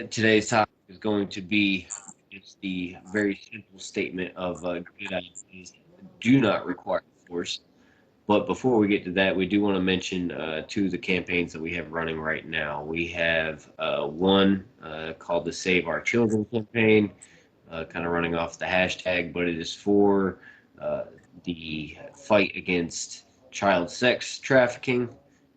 today's topic is going to be just the very simple statement of good ideas do not require force. But before we get to that, we do want to mention two of the campaigns that we have running right now. We have one called the Save Our Children campaign, kind of running off the hashtag, but it is for uh, the fight against child sex trafficking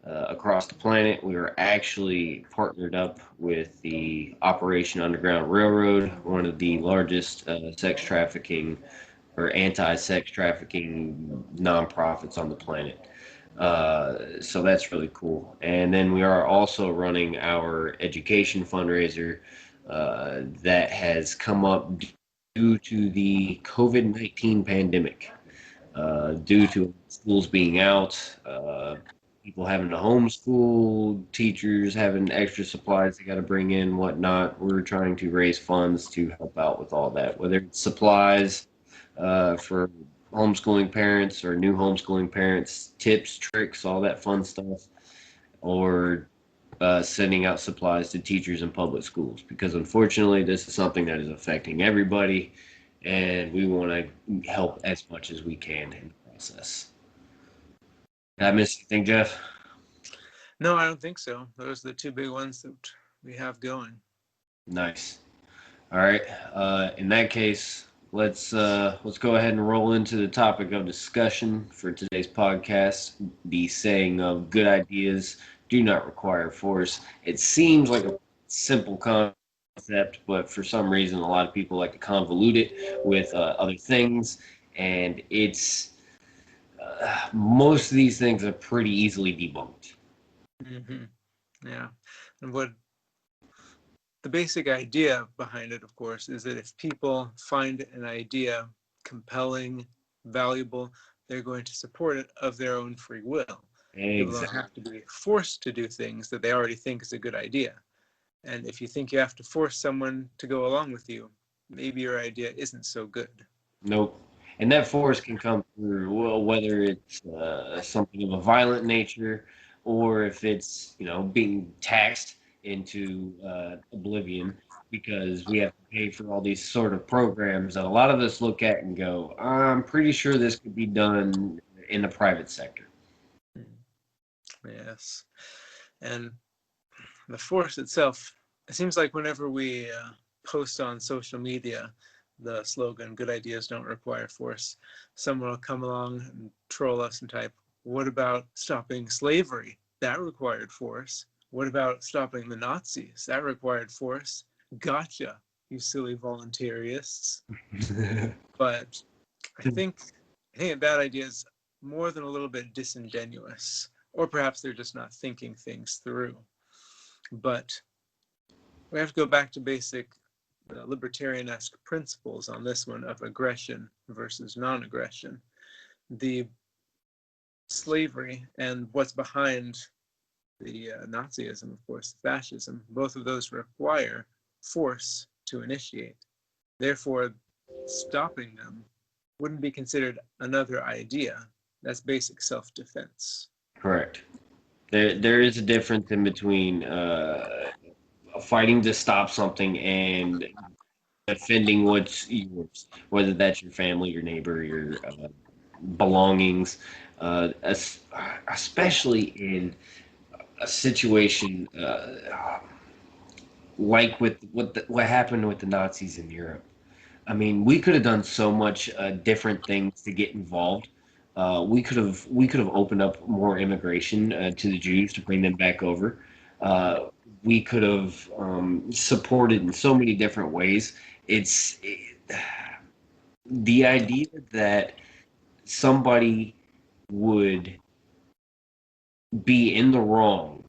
across the planet. We are actually partnered up with the Operation Underground Railroad, one of the largest sex trafficking or anti-sex trafficking nonprofits on the planet. So that's really cool. And then we are also running our education fundraiser that has come up due to the COVID-19 pandemic, due to schools being out, people having to homeschool, teachers having extra supplies they got to bring in, whatnot. We're trying to raise funds to help out with all that, whether it's supplies for homeschooling parents or new homeschooling parents, tips, tricks, all that fun stuff, or sending out supplies to teachers in public schools. Because unfortunately, this is something that is affecting everybody, and we want to help as much as we can in the process. Did I miss anything, Jeff? No, I don't think so. Those are the two big ones that we have going. Nice. All right. In that case, let's go ahead and roll into the topic of discussion for today's podcast. The saying of good ideas do not require force. It seems like a simple concept, but for some reason, a lot of people like to convolute it with other things, and it's most of these things are pretty easily debunked. hmm Yeah. And what the basic idea behind it, of course, is that if people find an idea compelling, valuable, they're going to support it of their own free will. People don't Exactly. have to be forced to do things that they already think is a good idea. And if you think you have to force someone to go along with you, maybe your idea isn't so good. Nope. And that force can come through, well, whether it's something of a violent nature or if it's, being taxed into oblivion because we have to pay for all these sort of programs that a lot of us look at and go, I'm pretty sure this could be done in the private sector. Yes. And the force itself, it seems like whenever we post on social media the slogan, good ideas don't require force, someone will come along and troll us and type, what about stopping slavery? That required force. What about stopping the Nazis? That required force. Gotcha, you silly voluntarists. But I think that idea is more than a little bit disingenuous, or perhaps they're just not thinking things through. But we have to go back to basic libertarian-esque principles on this one of aggression versus non-aggression. The slavery and what's behind the Nazism, of course, fascism, both of those require force to initiate. Therefore, stopping them wouldn't be considered another idea. That's basic self-defense. Correct. There is a difference in between fighting to stop something and defending what's yours, whether that's your family, your neighbor, your belongings, especially in a situation like with what happened with the Nazis in Europe. I mean, we could have done so much different things to get involved. We could have opened up more immigration to the Jews to bring them back over. Uh, we could have supported in so many different ways. The idea that somebody would be in the wrong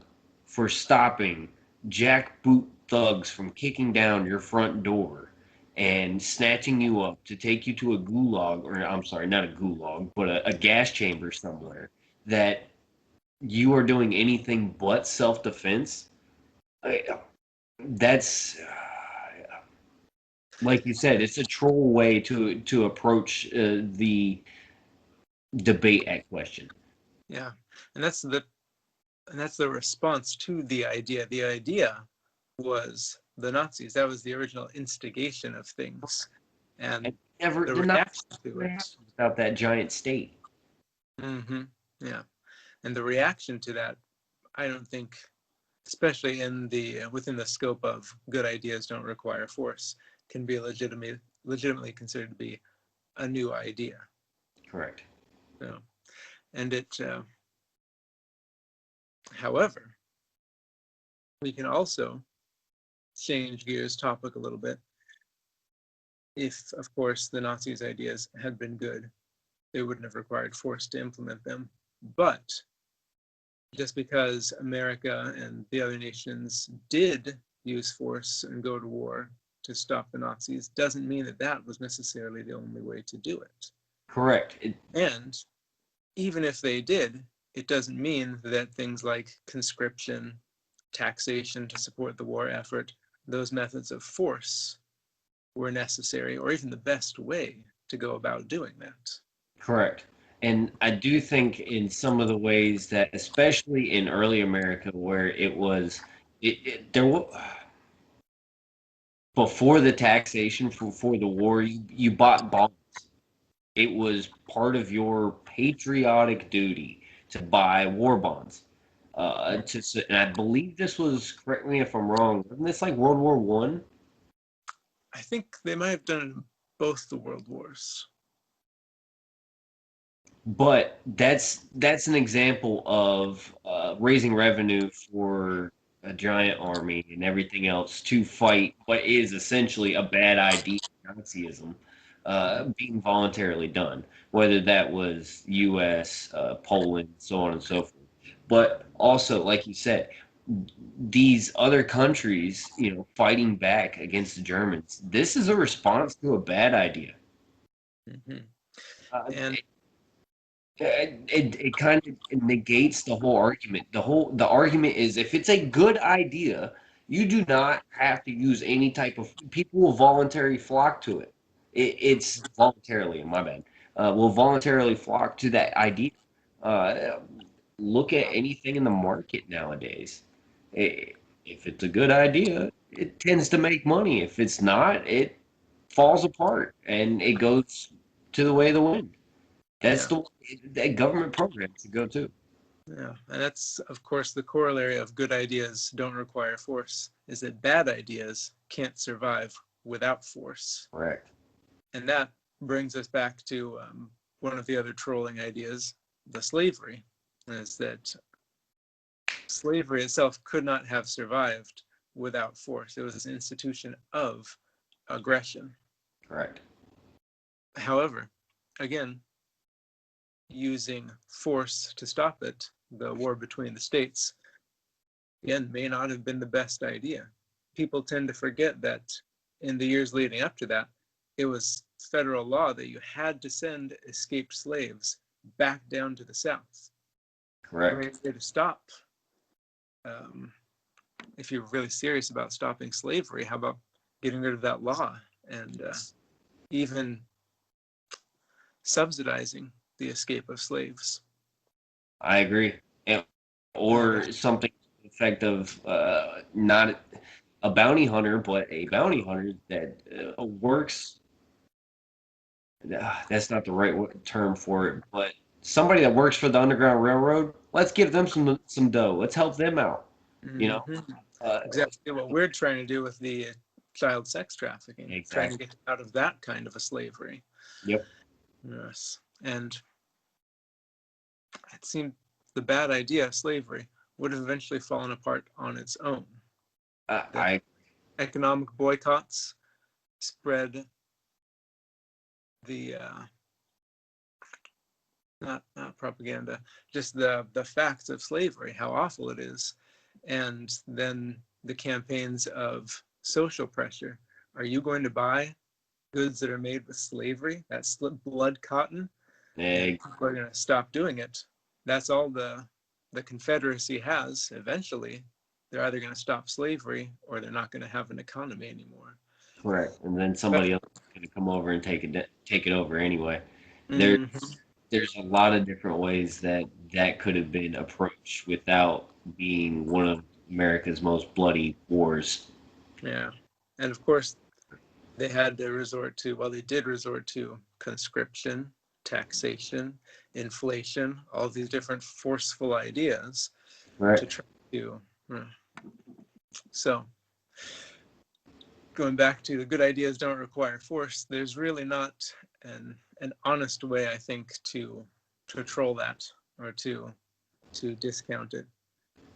for stopping jackboot thugs from kicking down your front door and snatching you up to take you to a gulag, or I'm sorry, not a gulag, but a gas chamber somewhere, that you are doing anything but self-defense. That's like you said, it's a troll way to approach the debate at question. Yeah, and that's the response to the idea. The idea was the Nazis. That was the original instigation of things, and And never, the they're not reaction to gonna happen it. without that giant state. Hmm. Yeah, and the reaction to that, I don't think, especially in the within the scope of good ideas don't require force, can be legitimately considered to be a new idea. Correct. So, and it, however, we can also change gears topic a little bit. If, of course, the Nazis' ideas had been good, they wouldn't have required force to implement them. But just because America and the other nations did use force and go to war to stop the Nazis doesn't mean that that was necessarily the only way to do it. Correct. And even if they did, it doesn't mean that things like conscription, taxation to support the war effort, those methods of force were necessary or even the best way to go about doing that. Correct. And I do think in some of the ways that, especially in early America, where it was, there was before the taxation, before the war, you bought bonds. It was part of your patriotic duty to buy war bonds. And I believe this was, correct me if I'm wrong, wasn't this like World War One? I think they might have done it in both the world wars. But that's an example of raising revenue for a giant army and everything else to fight what is essentially a bad idea, Nazism, being voluntarily done, whether that was U.S., Poland, so on and so forth. But also, like you said, these other countries, fighting back against the Germans, this is a response to a bad idea. Mm-hmm. Uh, And it kind of negates the whole argument. The argument is if it's a good idea, you do not have to use any type of people will voluntarily flock to it. It's voluntarily, my bad. Will voluntarily flock to that idea. Uh, Look at anything in the market nowadays. If it's a good idea, it tends to make money. If it's not, it falls apart and it goes to the way of the wind. That's yeah, the that government program to go to. yeah. And that's, of course, the corollary of good ideas don't require force, is that bad ideas can't survive without force. Correct. And that brings us back to one of the other trolling ideas, the slavery, is that slavery itself could not have survived without force. It was an institution of aggression. Correct. However, again, using force to stop it, the war between the states, again, may not have been the best idea. People tend to forget that in the years leading up to that, it was federal law that you had to send escaped slaves back down to the South. The only Correct. way to stop, um, if you're really serious about stopping slavery, how about getting rid of that law and even subsidizing the escape of slaves? I agree. And Or something to the effect of not a bounty hunter, but a bounty hunter that works. That's not the right term for it, but somebody that works for the Underground Railroad. Let's give them some dough. Let's help them out. You know. mhm, Uh, exactly what we're trying to do with the child sex trafficking, trying to exactly. get out of that kind of a slavery. Yep. Yes. And it seemed the bad idea, slavery, would have eventually fallen apart on its own. The I economic boycotts spread the not propaganda, just the facts of slavery, how awful it is, and then the campaigns of social pressure. Are you going to buy goods that are made with slavery, that blood cotton? And I people are going to stop doing it. That's all the Confederacy has. Eventually, they're either going to stop slavery or they're not going to have an economy anymore. correct. And then But, somebody else is going to come over and take it over anyway. There mhm, there's a lot of different ways that that could have been approached without being one of America's most bloody wars. Yeah. And of course, they had to resort to, well, they did resort to conscription, taxation, inflation, all these different forceful ideas Right. to try to. uh, So, going back to the good ideas don't require force, there's really not an honest way, I think, to troll that or to discount it.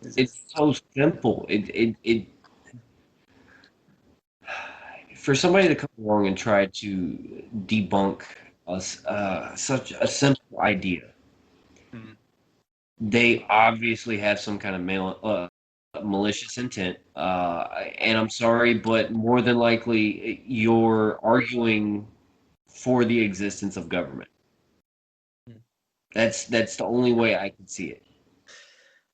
Is it? It's so simple. It for somebody to come along and try to debunk us such a simple idea, Hmm. they obviously have some kind of malicious intent. And I'm sorry, but more than likely, you're arguing for the existence of government. That's the only way I can see it.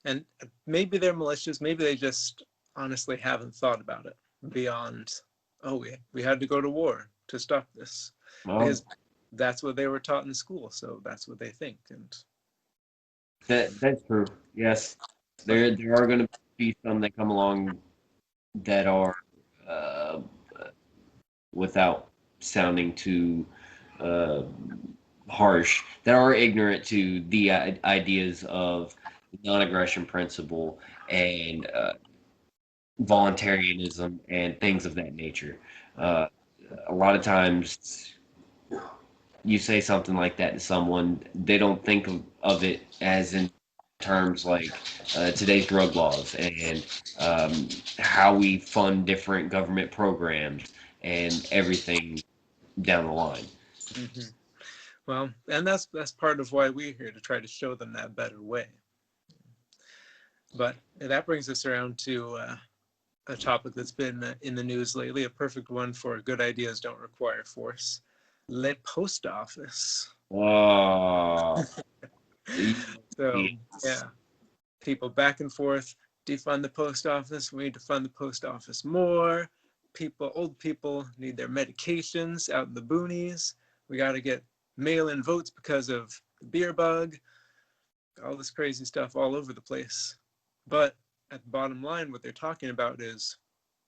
And maybe they're malicious, maybe they just honestly haven't thought about it beyond, oh, we had to go to war to stop this, Well, because that's what they were taught in school, so that's what they think. And that's true. Yes, but there are going to be some that come along that are uh, without sounding too uh, harsh, that are ignorant to the ideas of non-aggression principle and voluntarism and things of that nature. Uh, a lot of times, you say something like that to someone, they don't think of it as in terms like today's drug laws and um, how we fund different government programs and everything down the line. mhm. Well, and that's part of why we're here, to try to show them that better way. But that brings us around to a topic that's been in the news lately, a perfect one for good ideas don't require force. The post office. Oh, So yes. yeah, people back and forth, defund the post office, we need to fund the post office more. Old people need their medications out in the boonies. We got to get mail-in votes because of the beer bug, all this crazy stuff all over the place. But at the bottom line, what they're talking about is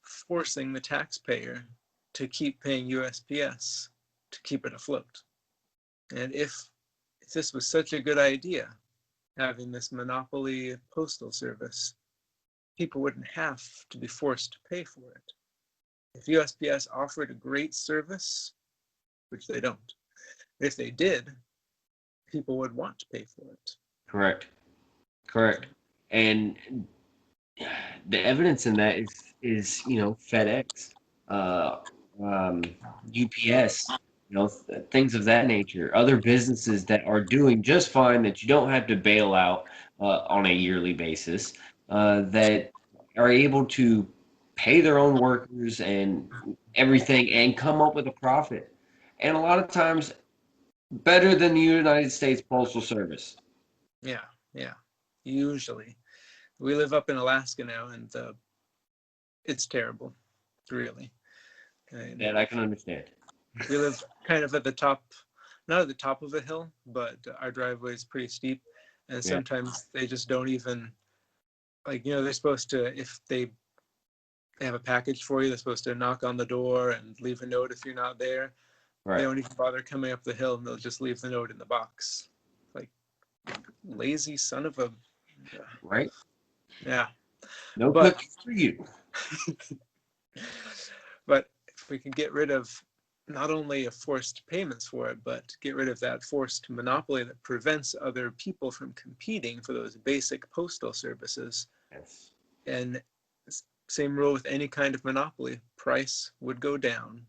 forcing the taxpayer to keep paying USPS to keep it afloat. And if this was such a good idea, having this monopoly postal service, people wouldn't have to be forced to pay for it. If USPS offered a great service, which they don't, if they did, people would want to pay for it. Correct, correct. And the evidence in that is FedEx, uh, um, UPS, things of that nature. Other businesses that are doing just fine that you don't have to bail out on a yearly basis. That are able to pay their own workers and everything and come up with a profit. And a lot of times better than the United States Postal Service. Yeah, yeah. Usually, we live up in Alaska now, and it's terrible, really. And That I can understand. we live kind of at the top, not at the top of a hill, but our driveway is pretty steep, and Yeah, sometimes they just don't even, like, they're supposed to, if they have a package for you, they're supposed to knock on the door and leave a note if you're not there. They right, don't even bother coming up the hill, and they'll just leave the note in the box. Like, lazy son of a, right. yeah. No But cookies for you. but if we can get rid of not only forced payments for it, but get rid of that forced monopoly that prevents other people from competing for those basic postal services, Yes. and same rule with any kind of monopoly, price would go down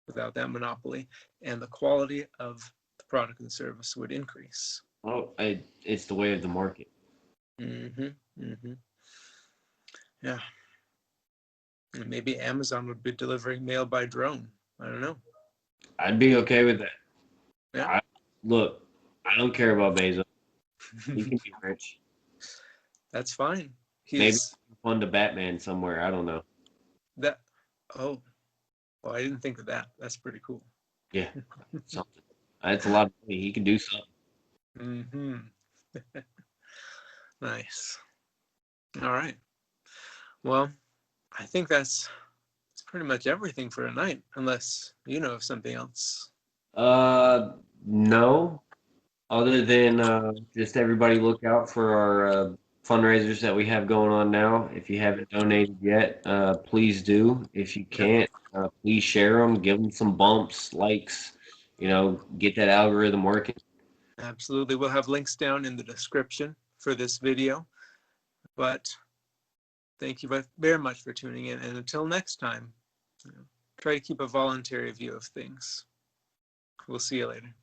without that monopoly, and the quality of the product and service would increase. Well, it's the way of the market. Mm-hmm. Mm-hmm. Yeah. And maybe Amazon would be delivering mail by drone. I don't know. I'd be okay with that. Yeah. I, look, I don't care about Bezos. He can be rich. That's fine. Maybe He's fund a Batman somewhere. I don't know. that. Oh, well, I didn't think of that. That's pretty cool. Yeah, something. That's a lot of money. He can do something. Mm-hmm. Nice. All right. Well, I think that's pretty much everything for tonight, unless you know of something else. Uh, no. Other than just everybody look out for our fundraisers that we have going on now. If you haven't donated yet, please do. If you Yep, can't, please share them, give them some bumps, likes, get that algorithm working. absolutely. We'll have links down in the description for this video. But thank you very much for tuning in. And until next time, try to keep a voluntary view of things. We'll see you later.